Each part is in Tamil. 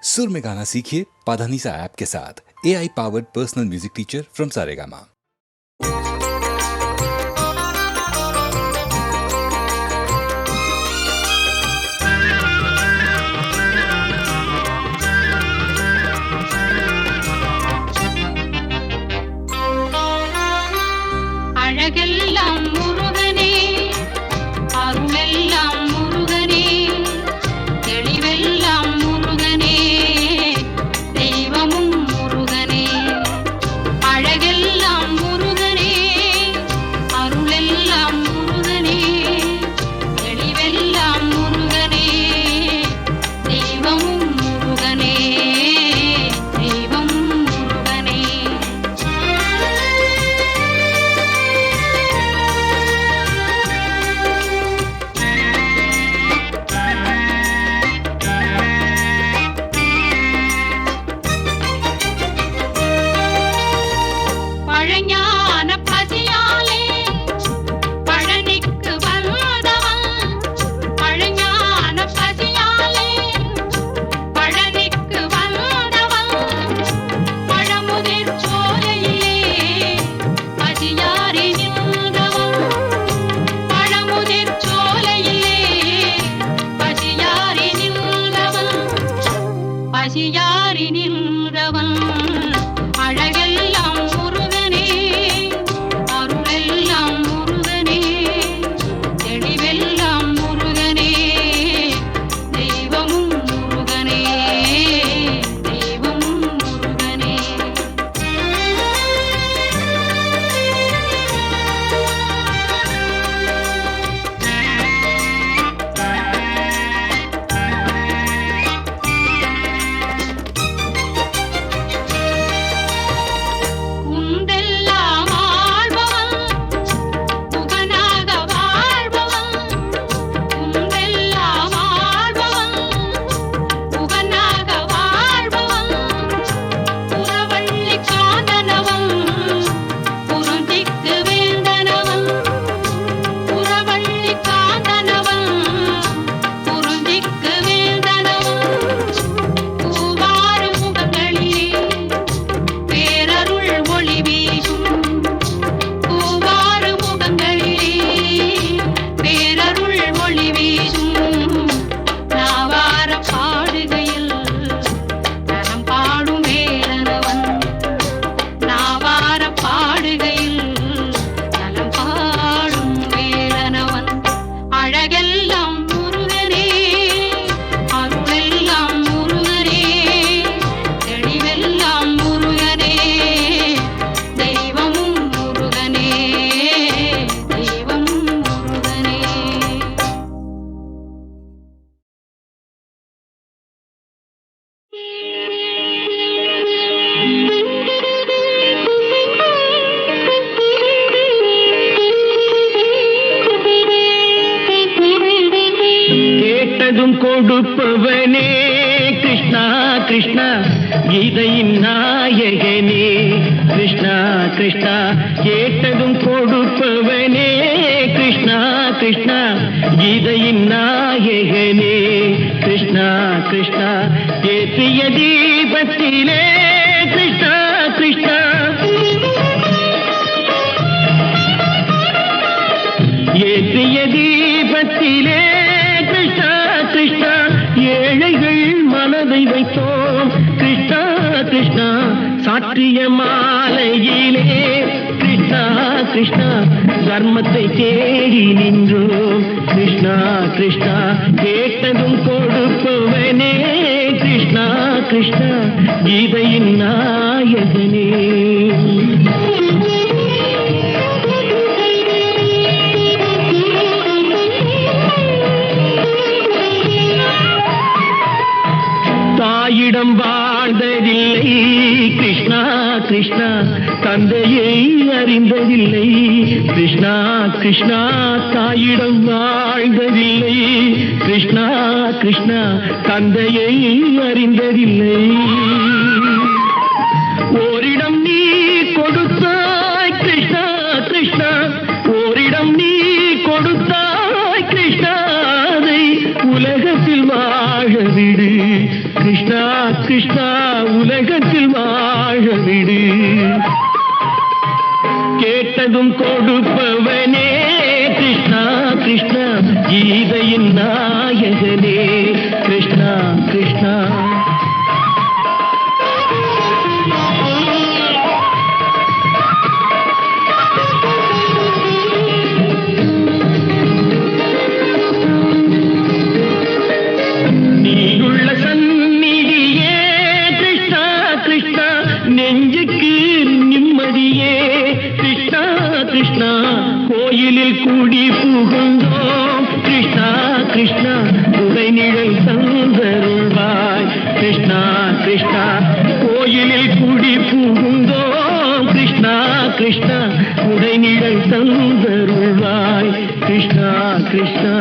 सुर में गाना सीखिए पाधानीसा ऐप के साथ। AI powered personal music teacher from Saregama. அழகெல்லாம் முருகனே, அருளெல்லாம் முருகனே, தெளிவெல்லாம் முருகனே, தெய்வமும் முருகனே. அழகெல்லாம் முருகனே, அருளெல்லாம் முருகனே, தெளிவெல்லாம் முருகனே, தெய்வமும் முருகனே, தெய்வம் முருகனே. பழஞான பசியாலே பழனிக்கு வந்தவன், பழஞான பசியாலே பழனிக்கு வந்தவன், பழமுதிர் சோலையிலே பசியாரி நின்றவன், பழமுதிர் சோலையிலே பசியாரி நின்றவன், பசியாரி நின்றவன். அழகெல்லாம் முருகனே, அருளெல்லாம் முருகனே, தெளிவெல்லாம் முருகனே, தெய்வமும் முருகனே, தெய்வமும் முருகனே. உண்டெல்லாம் ஆள்பவன், புகனாக வாழ்பவன், உண்டெல்லாம் ஆள்பவன், புகனாக வாழ்பவன், புறவள்ளி காந்தனவன், புறந்திக்கு வேந்தனவன், புறவள்ளி காந்தனவன், புறந்திக்கு வேந்தனவன், பூவாறு முகங்களிலே பேரருள் ஒளி வீசும், பூவாறு முகங்களிலே பேரருள் ஒளி வீசும். நாவார பாடுகையில் நலம் பாடும் வேலனவன், நாவார பாடுகையில் நலம் பாடும் வேலனவன். அழகெல்லாம் முருகனே, அருளெல்லாம் முருகனே, தெளிவெல்லாம் முருகனே, தெய்வமும் முருகனே, தெய்வம் முருகனே. கேட்டதும் கொடுப்பவனே கிருஷ்ணா கிருஷ்ணா, கீதையின் நாயகனே கிருஷ்ணா கிருஷ்ணா. கேட்டதும் கொடுப்பவனே கிருஷ்ணா கிருஷ்ணா, கீதையின் நாயகனே கிருஷ்ணா கிருஷ்ணா. ஏற்றிய தீபத்திலே கிருஷ்ணா கிருஷ்ணா, ஏற்றிய தீபத்திலே கிருஷ்ணா கிருஷ்ணா, ஏழைகள் மனதை வைத்தோம் கிருஷ்ணா கிருஷ்ணா. சாற்றிய மாலையிலே கிருஷ்ணா கிருஷ்ணா, தர்மத்தை தேடி நின்றோம் கிருஷ்ணா கிருஷ்ணா. கேட்டதும் கொடுப்பவனே கிருஷ்ணா கிருஷ்ணா, கீதையின் நாயகனே. தாயிடம் வாழ்ந்ததில்லை கிருஷ்ணா கிருஷ்ணா, தந்தையை அறிந்ததில்லை கிருஷ்ணா கிருஷ்ணா. தாயிடம் வாழ்ந்ததில்லை கிருஷ்ணா கிருஷ்ணா, தந்தையை அறிந்ததில்லை. ஓரிடம் நீ கொடுத்தாய் கிருஷ்ணா கிருஷ்ணா, ஓரிடம் நீ கொடுத்தாய் கிருஷ்ணா, அதை உலகத்தில் வாழ விடு கிருஷ்ணா கிருஷ்ணா கிருஷ்ணா உலகத்தில் வாழ விடு. கேட்டதும் கொடுப்பவனே கிருஷ்ணா கிருஷ்ணா கீதையின் நாயகனே கிருஷ்ணா கிருஷ்ணா. நீயுள்ள சந்நிதியே கிருஷ்ணா கிருஷ்ணா நெஞ்சுக்கு நிம்மதியே கிருஷ்ணா கிருஷ்ணா. கோயிலில் கூடி புகுந்தோம் கிருஷ்ணா கிருஷ்ணா உடைநிழல் தந்தருள்வாய் கிருஷ்ணா கிருஷ்ணா. கோயிலில் கூடி புகுந்தோம் கிருஷ்ணா கிருஷ்ணா உடைநிழல் தந்தருள்வாய் கிருஷ்ணா கிருஷ்ணா.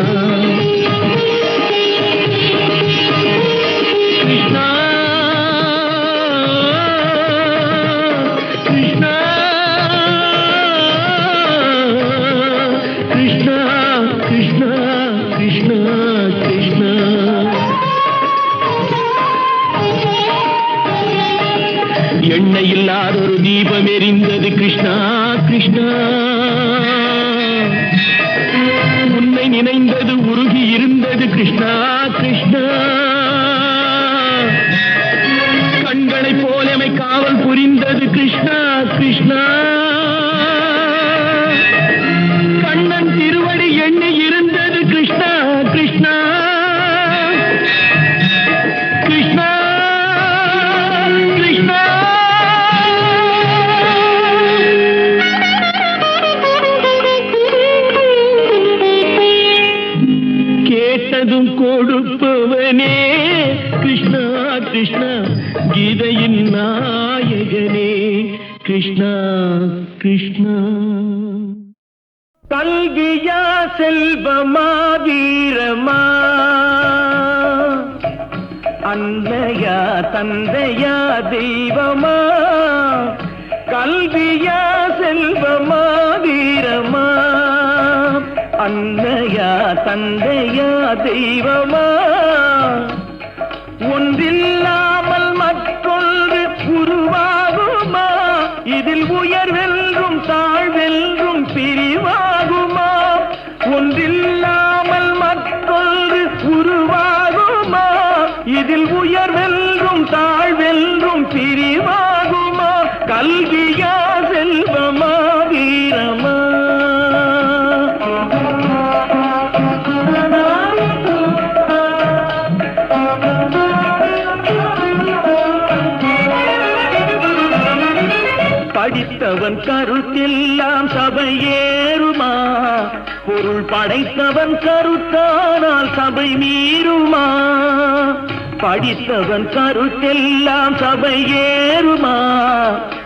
கிருஷ்ணா கிருஷ்ணா கிருஷ்ணா கிருஷ்ணா கிருஷ்ணா கிருஷ்ணா. எண்ணெய் இல்லாதொரு தீபம் எரிந்தது கிருஷ்ணா கிருஷ்ணா. உன்னை நினைந்தது உருகி இருந்தது கிருஷ்ணா கிருஷ்ணா. கண்களை போலமை காவல் புரிந்தது கிருஷ்ணா கிருஷ்ணா. கண்ணன் திருவடி எண்ணி இருந்தது கிருஷ்ணா கிருஷ்ணா கிருஷ்ணா கிருஷ்ணா. கேட்டதும் கொடுப்பவனே கிருஷ்ணா கிருஷ்ணா கீதையின் நாயகனே கிருஷ்ணா கிருஷ்ணா. கல்வியா செல்வமா வீரமா அன்னையா தந்தையா தெய்வமா. கல்வியா செல்வமா வீரமா அன்னையா தந்தையா தெய்வமா. ஒன்றில்லாமல் மற்றொன்று உருவாகுமா? இதில் உயர்வென்றும் தாழ்வென்றும் பிரிவாகுமா? ஒன்றில்லாமல் மற்றொன்று உருவாகுமா? இதில் உயர்வென்றும் தாழ்வென்றும் பிரிவாகுமா? கல்வியா செல்வமா வீரமா. படித்தவன் கருத்தெல்லாம் சபையேறுமா? பொருள் படைத்தவன் கருத்தானால் சபை மீறுமா? படித்தவன் கருத்தெல்லாம் சபையேறுமா?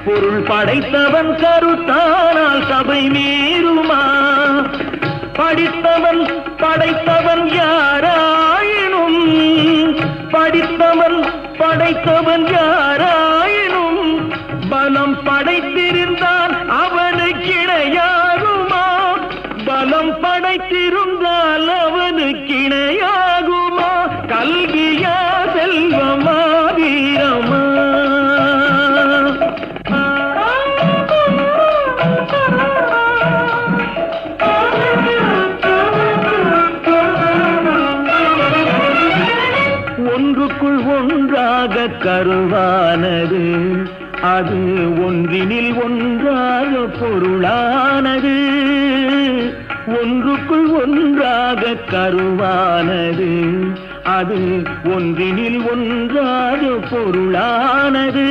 பொருள் படைத்தவன் கருத்தானால் சபை மீறுமா? படித்தவன் படைத்தவன் யாராயினும் படித்தவன் படைத்தவன் யாராயினும் பலம் படைத்திருந்தான் அவனுக்கு இணையாகுமா? பலம் படைத்திருந்தால் அவனுக்கு இணையாகுமா? கல்வியா செல்வமா வீரமா. ஒன்றுக்குள் ஒன்றாக கருவானது அது ஒன்றினில் ஒன்றாக பொருளானது. ஒன்றுக்குள் ஒன்றாக கருவானது அது ஒன்றினில் ஒன்றாக பொருளானது.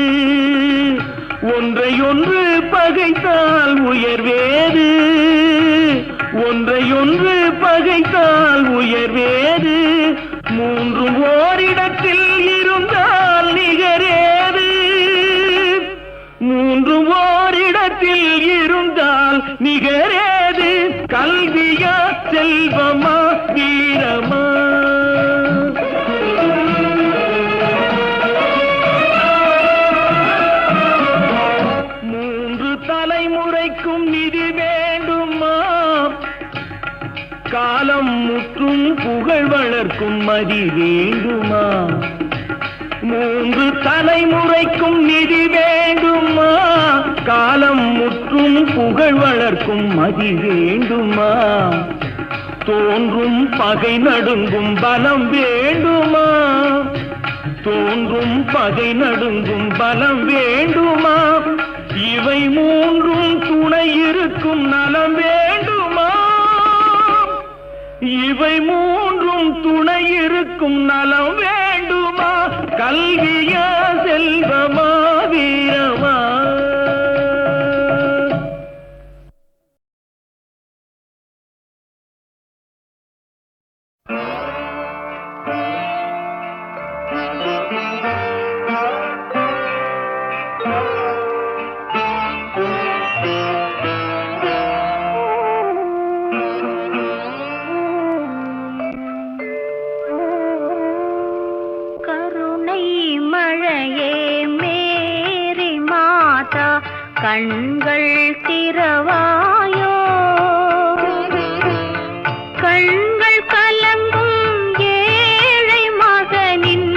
ஒன்றையொன்று பகைத்தால் உயர்வேது? ஒன்றையொன்று பகைத்தால் உயர்வேது? மூன்றும் ஓரிடத்தில் இருந்தால் நிகரேது? மூன்று ஓரிடத்தில் இருந்தால் நிகரேது? கல்வியா செல்வமா வீரமா. மூன்று தலைமுறைக்கும் நிதி வேண்டுமா? காலம் முற்றும் புகழ் வளர்க்கும் மதி வேண்டுமா? மூன்று தலைமுறைக்கும் நிதி வேண்டுமா? காலம் முற்றும் புகழ் வளர்க்கும் மதி வேண்டுமா? தோன்றும் பகை நடுங்கும் பலம் வேண்டுமா? தோன்றும் பகை நடுங்கும் பலம் வேண்டுமா? இவை மூன்றும் துணை இருக்கும் நலம் வேண்டுமா? இவை மூன்றும் துணை இருக்கும் நலம் வேண்டுமா? கல்வியா செல்வமா வீரமா? கண்கள் திறவாயோ கண்கள் கலங்கும் ஏழை மகனின்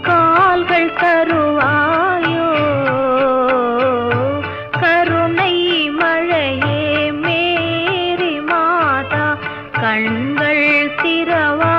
கால்கள் தருவாயோ கருணை மழையே மேரி மாதா கண்கள் திறவாயோ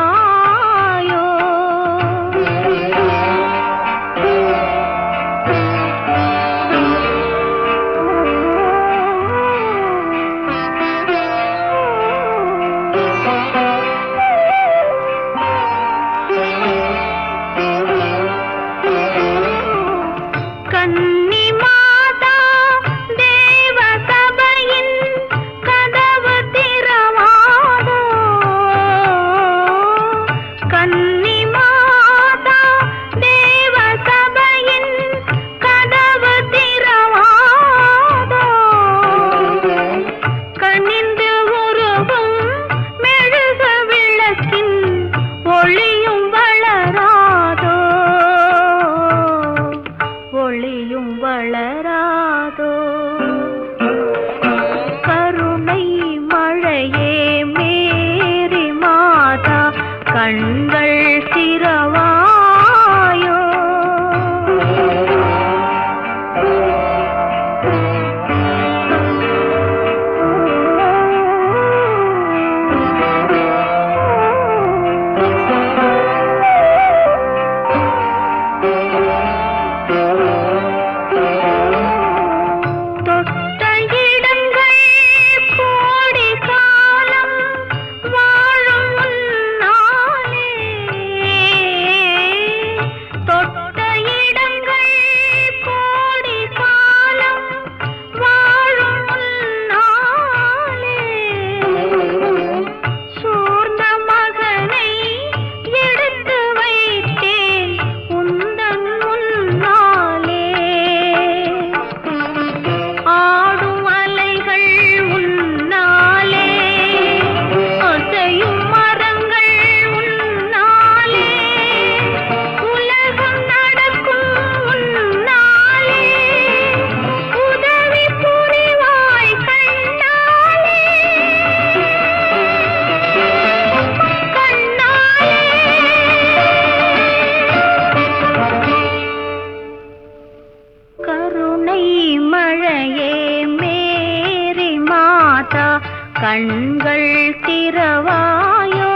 கண்கள் திறவாயோ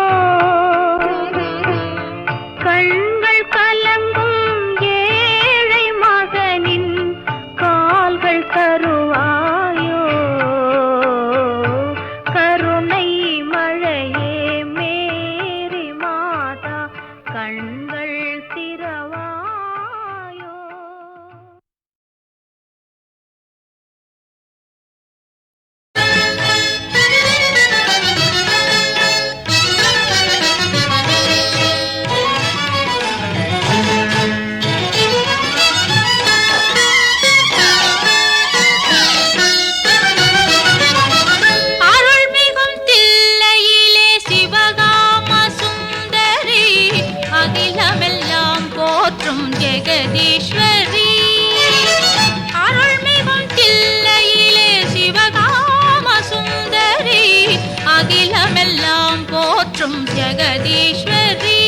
கண்கள் கலங்கும் ஏழை மகனின் கால்கள் தருவாயோ கருணை மழையே மேரி மாதா கண்கள் திறவாயோ. ஜெகதீஸ்வரி அருள்மிகும் தில்லையிலே சிவகாம சுந்தரி அகிலமெல்லாம் போற்றும் ஜெகதீஸ்வரி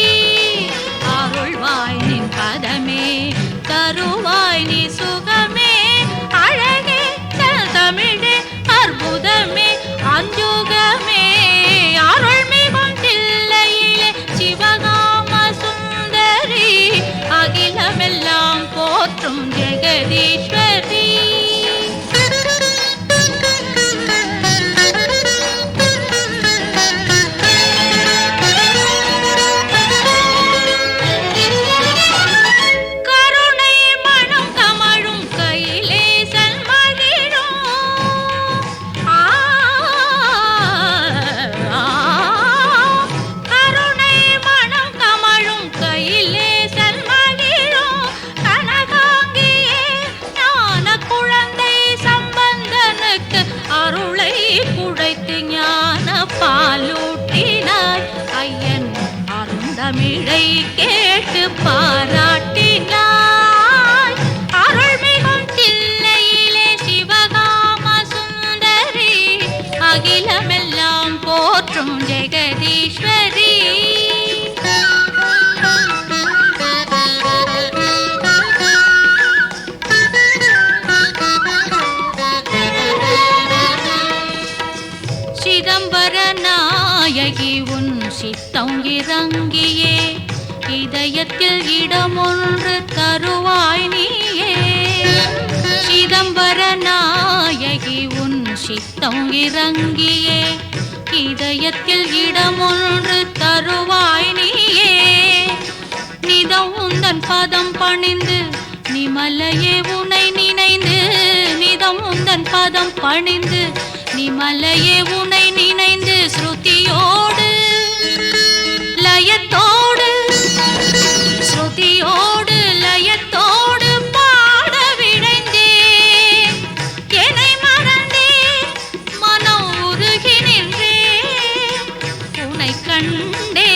அருள்வாய் நின் பதமே சித்தம் இறங்கியே இதயத்தில் இடமொன்று தருவாய் நீயே. சிதம்பர நாயகி உன் சித்தம் இறங்கியே இதயத்தில் இடமொன்று தருவாய் நீயே. நிதம் உந்தன் பதம் பணிந்து நிமலையே உனை நினைந்து, நிதம் உந்தன் பதம் பணிந்து நிமலையே உனை நினைந்து, ஸ்ருதியோடு லயத்தோடு ஸ்ருதியோடு லயத்தோடு பாட விழைந்தே. என்னை மறந்தே மனம் உருகி நின்றே, உனை கண்டே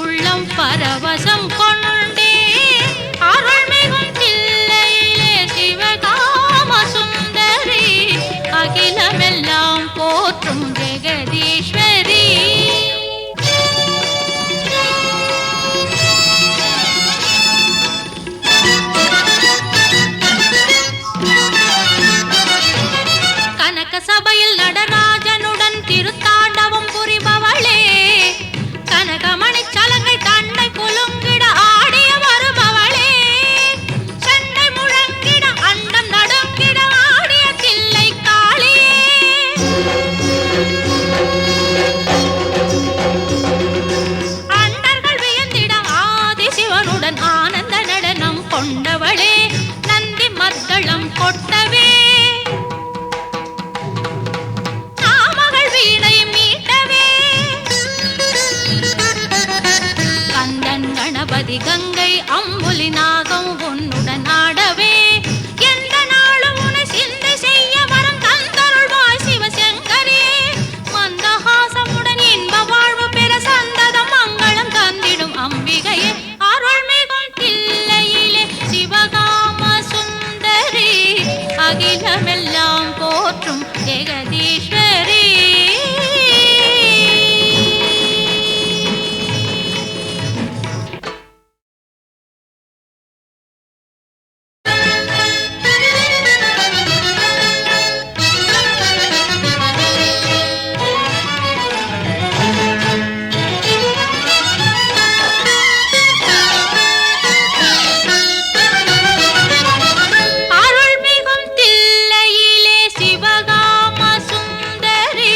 உள்ளம் பரவசம் கொண்டே. அருள்மிகும் தில்லையிலே சிவகாம சுந்தரி, அகிலமெல்லாம் போற்றும் ஜெகதீஸ்வரி. கனக சபையில் நடராஜனுடன் திருத்தாண்டவம் புரிபவளே, கனகமணி சலங்கை தண்டை குலுங்கிட ஆடிய வருபவளே, சண்டை முழங்கிட அண்டம் நடுங்கிட ஆடிய தில்லை காளியே. அண்டர்கள் வியந்திட ஆதி சிவனுடன் ஆனந்த நடனம் கொண்டவளே, நந்தி மத்தளம் கொட்டவே நாமகள் வீணை மீட்டவே. கந்தன் கணபதி கங்கை அம்புலி நாகம் உன்னுடன் ஆடவே, எந்த நாளும் உன்னை சிந்தை செய்ய வரம் தந்தருள்வாய் சிவசங்கரியே. மந்தஹாசமுடன் இன்ப வாழ்வு பெற சந்ததம் மங்களம் தந்திடும் அம்பிகையே. அருள்மிகும் தில்லையிலே சிவகாம சுந்தரி, அகிலமெல்லாம் போற்றும் ஜெகதீஸ்வரி. அருள்மிகும் தில்லையிலே சிவகாம சுந்தரி,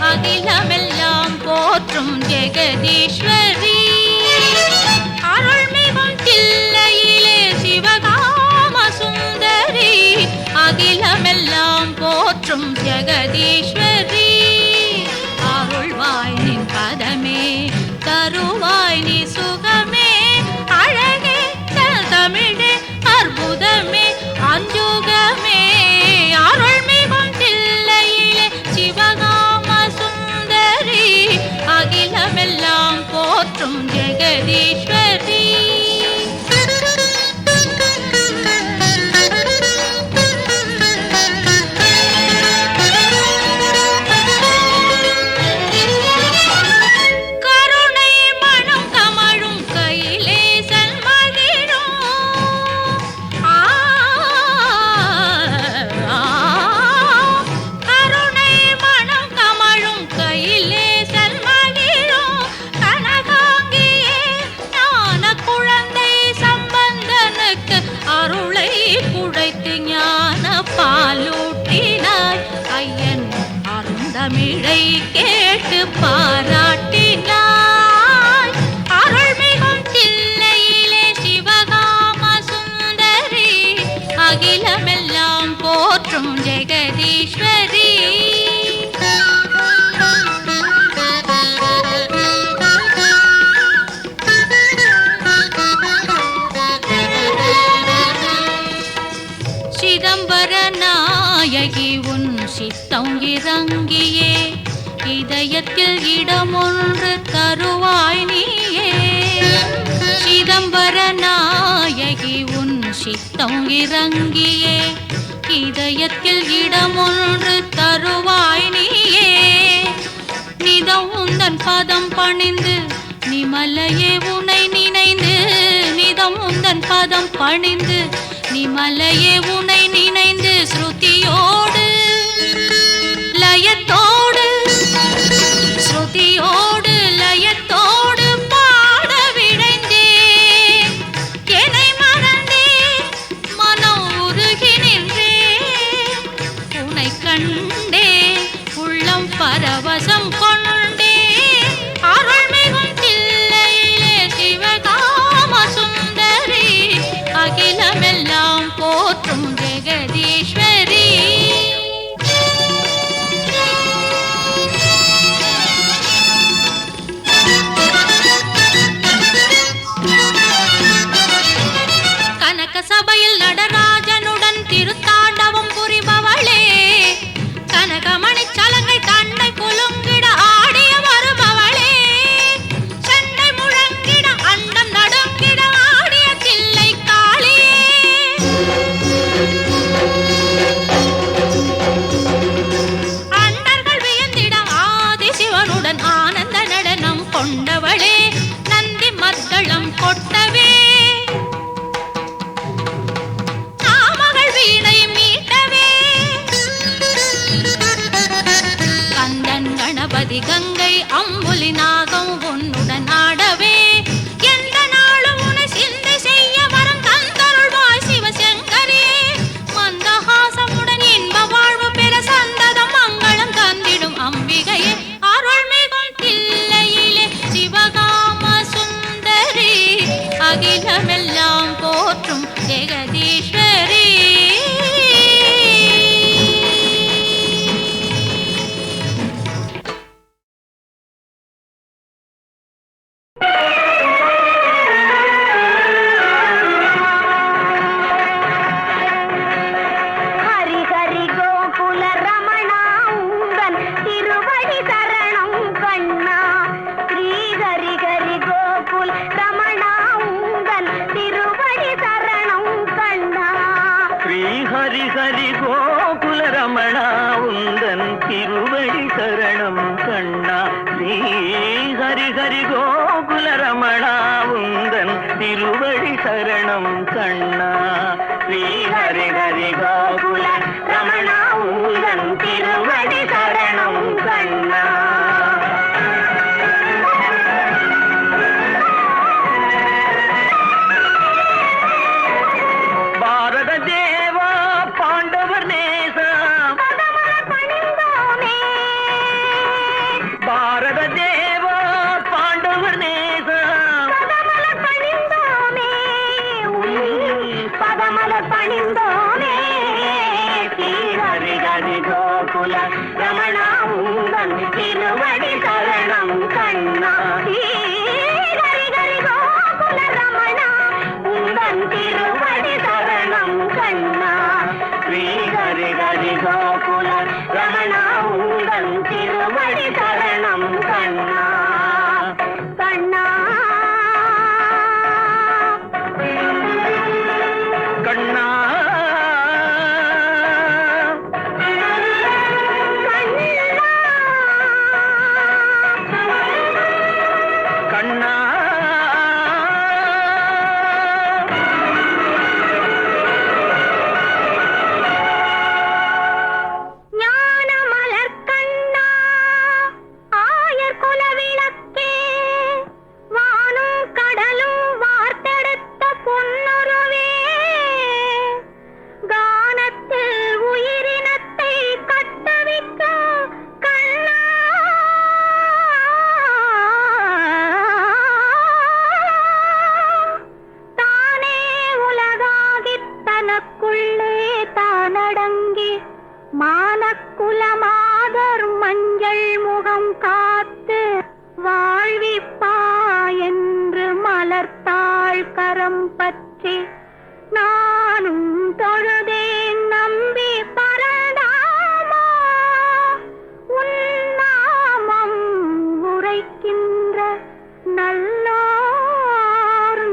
அகிலமெல்லாம் போற்றும் ஜெகதீஸ்வரி. அருள்மிகும் தில்லையிலே சிவகாம சுந்தரி, அகிலமெல்லாம் போற்றும் ஜெகதீஸ்வரி. அருள்வாய் நின் பதமே, தருவாய் நீ சுகமே, அழகே தமிழே அற்புதமே அஞ்சுகமே. அருள்மிகும் தில்லையிலே சிவகாம சுந்தரி, அகிலமெல்லாம் போற்றும் ஜெகதீஸ்வரி. கருணை மனம் கமழும் கையிலேசன் மகிழும். கருணை மனம் கமழும் கையிலேசன் மகிழும். கனகாங்கியே ஞான குழந்தை சம்பந்தனுக்கு அருளை குடைத்து ஞான பாலூட்டினாய். ஐயன் அருந்தமிழை கேட்டு பாராட்டினாய். அருள்மிகும் தில்லையிலே சிவகாம சுந்தரி, அகிலமெல்லாம் போற்றும் ஜெகதீஸ்வரி. சிதம்பர நாயகி உன் சித்தம் இறங்கியே இதயத்தில் இடமொன்று தருவாய் நீயே. சிதம்பர நாயகி உன் சித்தம் இறங்கியே இதயத்தில் இடமொன்று தருவாய் நீயே. நிதம் உந்தன் பதம் பணிந்து நிமலையே உனை நினைந்து, நிதம் உந்தன் பதம் பணிந்து நிமலையே உனை நினைந்து, ஸ்ருதியோடு லயத்தோடு ஸ்ருதியோடு லயத்தோடு அகிலமெல்லாம் போற்றும் ஜெகதீஸ்வரி. கனக சபையில் நடராஜனுடன் திருத்தாண்டவம் புரிபவளே, கனகமணி சலங்கை தன்னை குலுங்கிட ஆடிய வருபவளே, சண்டை முழங்கிட அண்டம் நடுங்கிட ஆடிய தில்லை காளியே. அண்டர்கள் வியந்திட ஆதிசிவனுடன் ஆனந்த நடனம் கொண்டவளே, நந்தி மத்தளம் கொட்டவே வீணை மீட்டவே, கந்தன் கணபதி கங்கை அம்புலி நாகம் உன்னுடன் ஆடவே, எந்த நாளும் உன்னை சிந்தை செய்ய வரம் தந்தருள்வாய் சிவசங்கரியே. மந்தஹாசமுடன் இன்ப வாழ்வு பெற சந்ததம் மங்களம் தந்திடும் அம்பிகையே, அருள்மிகும் தில்லையிலே சிவகாம சுந்தரி, அகிலமெல்லாம் போற்றும் ஜெகதீஸ்வரி. ஹரி ஹரி கோகுல ரமணா உந்தன் திருவடி சரணம் கண்ணா. ஸ்ரீ ஹரி ஹரி கோகுல ரமணா உந்தன் திருவடி சரணம் கண்ணா. ஸ்ரீ ஹரி ஹரி கோகுல ரமணா உந்தன் திருவடி சரணம் கண்ணா. பாரத தேவா பாண்டவர் நேசா, பாரத தேவா பாண்டவர் நேசா, பதமலர் பணிந்தோனே. ஹரி ஹரி கோகுல ரமணா உந்தன் திருவடி சரணம் கண்ணா. ஹரி ஹரி கோகுல ரமணா உந்தன் திருவடி சரணம் கண்ணா. ஸ்ரீ ஹரி ஹரி கோகுல ரமணா உந்தன் திருவடி சரணம் கண்ணா. கண்ணா கண்ணா கண்ணா மானக்குலமாதர் மஞ்சள் முகம் காத்து வாழ்விப்பா என்று மலர்த்தாள் கரம் பற்றி நானும் தொழுதேன் நம்பி பரந்தாமா. உன்னாமம் உரைக்கின்ற நல்லோர்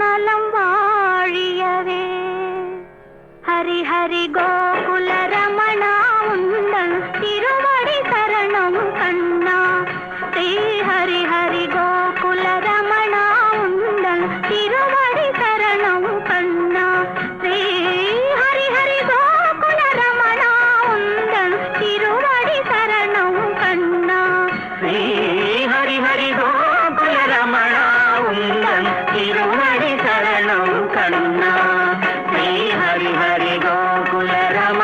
நலம் வாழியவே. ஹரி ஹரி கோகுல ரமணா உந்தன் திருவடி சரணம் கண்ணா. ஸ்ரீ ஹரி ஹரி கோகுல ரமணா உந்தன் திருவடி சரணம் கண்ணா. ஸ்ரீ ஹரி ஹரி கோகுல ரமணா உந்தன் திருவடி சரணம் கண்ணா. ஸ்ரீ ஹரி ஹரி கோகுல ரமணா உந்தன் திருவடி சரணம் கண்ணா. ஸ்ரீ ஹரி ஹரி கோகுல ரமணா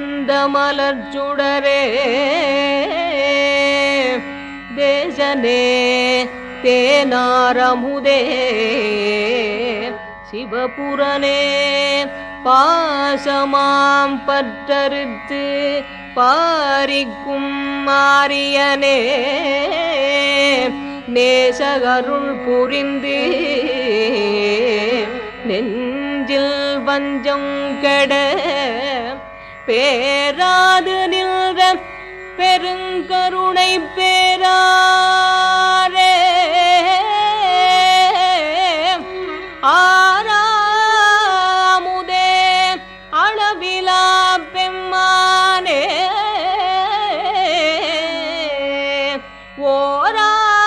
செந்த மலர் சுடரே தேசனே தேனாரமுதே சிவபுரனே பாசமாம் பற்றறுத்து பாரிக்கும் மாரியனே நேசகருள் புரிந்து நெஞ்சில் வஞ்சம் கெட பேராது நின்ற பெருங்கருணை பேராரே ஆராமுதே அளவிலா பெம்மானே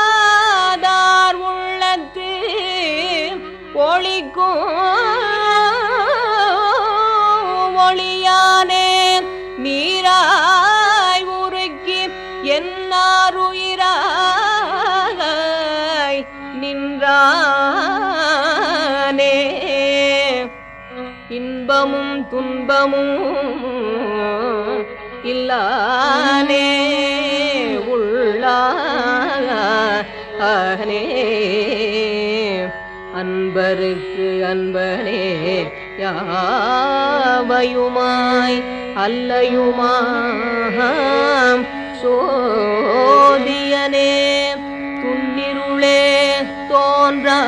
ஓராதார் உள்ளத்து ஒளிக்கும் ஒளியானே நீராய் உருக்கி என்னாருயிராய் நின்றானே இன்பமும் துன்பமும் இல்லானே உள்ளானே அன்பருக்கு அன்பனே யாவையுமாய் அல்லையுமாம் சோதியனே துன்னிருளே தோன்றா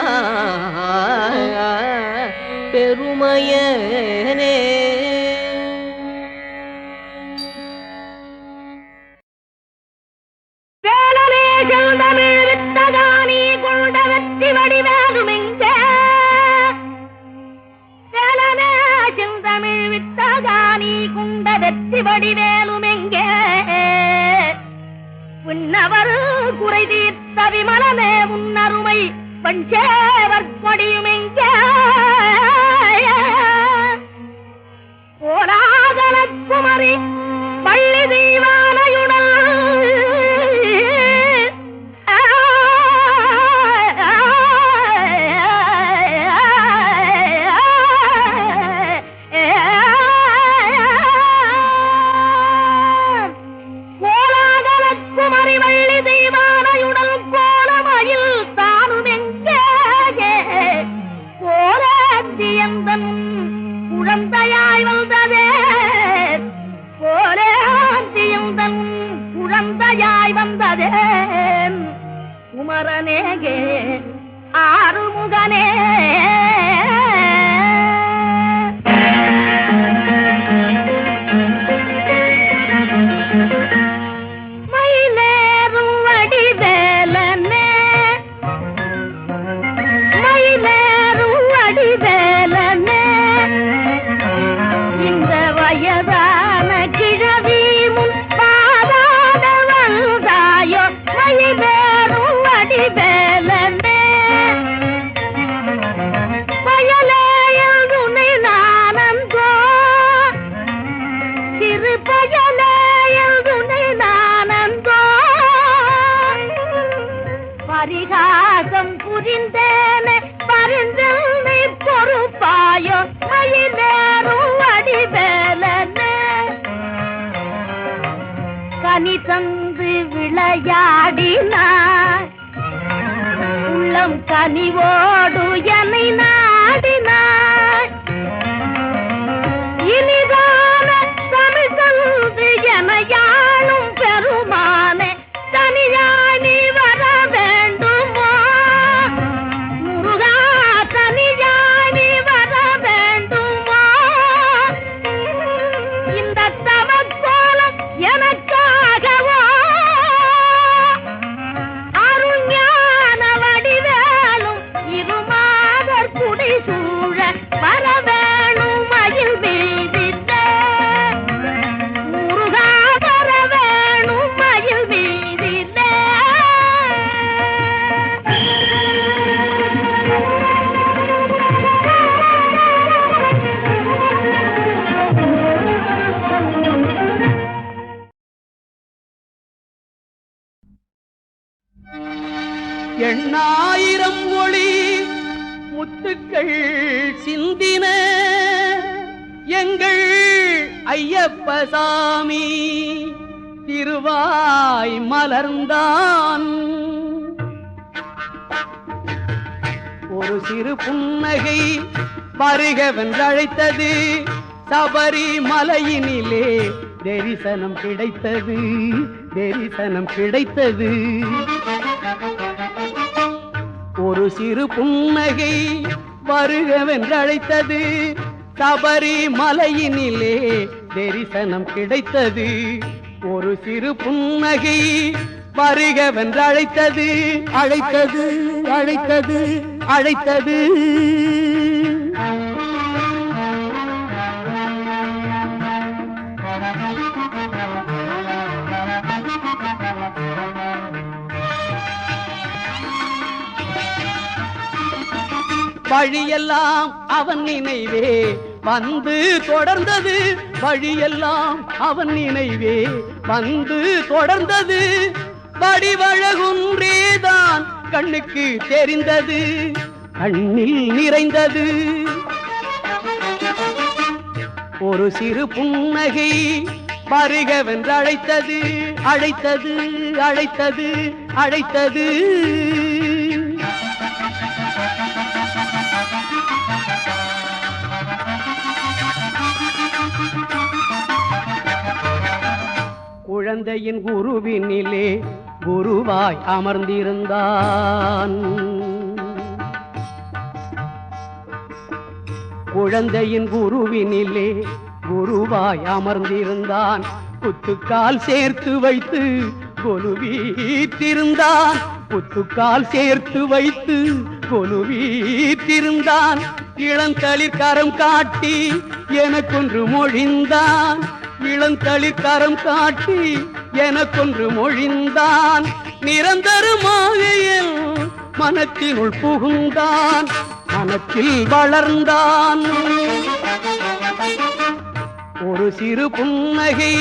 பெருமையனே வடிவேலுமெங்கே உன்னவர் குறை தீர்த்த விமலமே உன்னருமை பஞ்சேவர் கொடியுமெங்கே ஓராகல குமரி பள்ளி தீவானையுடன் குழந்தையாய் வந்ததே போலேந்தியந்தன் குழந்தையாய் வந்ததே குமரனேகே ஆறுமுகனே மயிலேறும் வடிவேலனே மயிலேறும் வடிவேலனே இந்த வயதான கிழவி முன் பாராத வந்தாயோ மயிலேறும் வடிவேலனே பயலேயல் துணை நானந்தோ சிறு பயலேயல் துணை நானந்தோ பரிகாசம் புரிந்தேனே பரிந்தனை பொறுப்பாயோ மயிலேறும் வடிவேலனே கனி தந்து விளையாடினாய் உள்ளம் கனிவோடு என்னை நாடினாய் இனிதான தமிழ் தந்து எனையாளும் பெருமானே தனியாய் நீ வர வேண்டுமோ முருகா தனியாய் நீ வர வேண்டுமோ இந்த தவக்கோலம் எனக்காகவோ அருஞான வடிவேலும் இருமாதர் குடி சூழ வர வேணும் மயில் வீதித்தே முருகா வர வேணும் மயில் வீதித்தே எண்ணாயிரம் ஒளி முத்துக்கள் சிந்தின எங்கள் ஐயப்ப சாமி திருவாய் மலர்ந்தான். ஒரு சிறு புன்னகை வருகவென்றழைத்தது. சபரிமலையினிலே தரிசனம் கிடைத்தது, தரிசனம் கிடைத்தது. ஒரு சிறு புன்னகை வருகவென்றழைத்தது. சபரிமலையினிலே தரிசனம் கிடைத்தது. ஒரு சிறு புன்னகை வருகவென்றழைத்தது. அழைத்தது அழைத்தது அழைத்தது. வழியெல்லாம் அவன் நினைவே வந்து தொடர்ந்தது. வழியெல்லாம் அவன் நினைவே வந்து தொடர்ந்தது. வடிவழகுன்றேதான் கண்ணுக்கு தெரிந்தது, கண்ணில் நிறைந்தது. ஒரு சிறு புன்னகை வருகவென்று அழைத்தது. அழைத்தது அழைத்தது அழைத்தது. குழந்தையின் குருவினிலே குருவாய் அமர்ந்திருந்தான். குழந்தையின் குருவினிலே குருவாய் அமர்ந்திருந்தான். குத்துக்கால் சேர்த்து வைத்து கொலுவீற்றிருந்தான். குத்துக்கால் சேர்த்து வைத்து கொலுவீற்றிருந்தான். இளந்தளிர் கரம் காட்டி எனக்கொன்று மொழிந்தான். இளந்தளிர் காட்டி எனக்கொன்று மொழிந்தான். நிரந்தரமாக மனத்தினுள் புகுந்தான், மனத்தில் வளர்ந்தான். ஒரு சிறு புன்னகை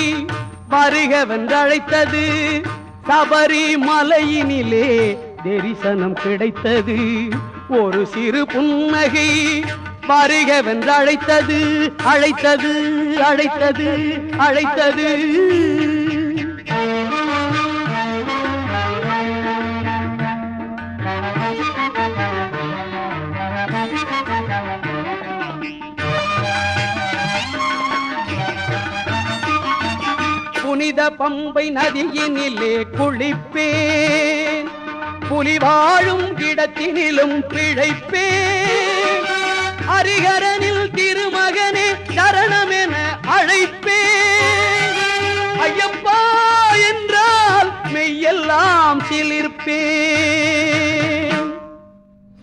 வருகவென்றழைத்தது. சபரிமலையினிலே தரிசனம் கிடைத்தது. ஒரு சிறு புன்னகை வருகவென்று அழைத்தது. அழைத்தது அழைத்தது அழைத்தது. புனித பம்பை நதியினிலே குளிப்பேன். புலி வாழும் இடத்தினிலும் பிழைப்பேன். ஹரிஹரனில் திருமகனே சரணமென அழைப்பேன். ஐயப்பா என்றால் மெய்யெல்லாம் சிலிர்ப்பேன்.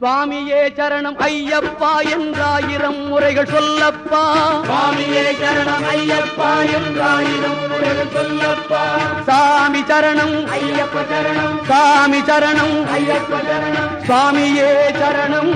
சுவாமியே சரணம் ஐயப்பா என்றாயிரம் முறைகள் சொல்லப்பா. சுவாமியே சரணம் ஐயப்பா என்றாயிரம் முறைகள் சொல்லப்பா. சாமி சரணம் ஐயப்ப சரணம். சாமி சரணம் ஐயப்ப சரணம். சுவாமியே சரணம்.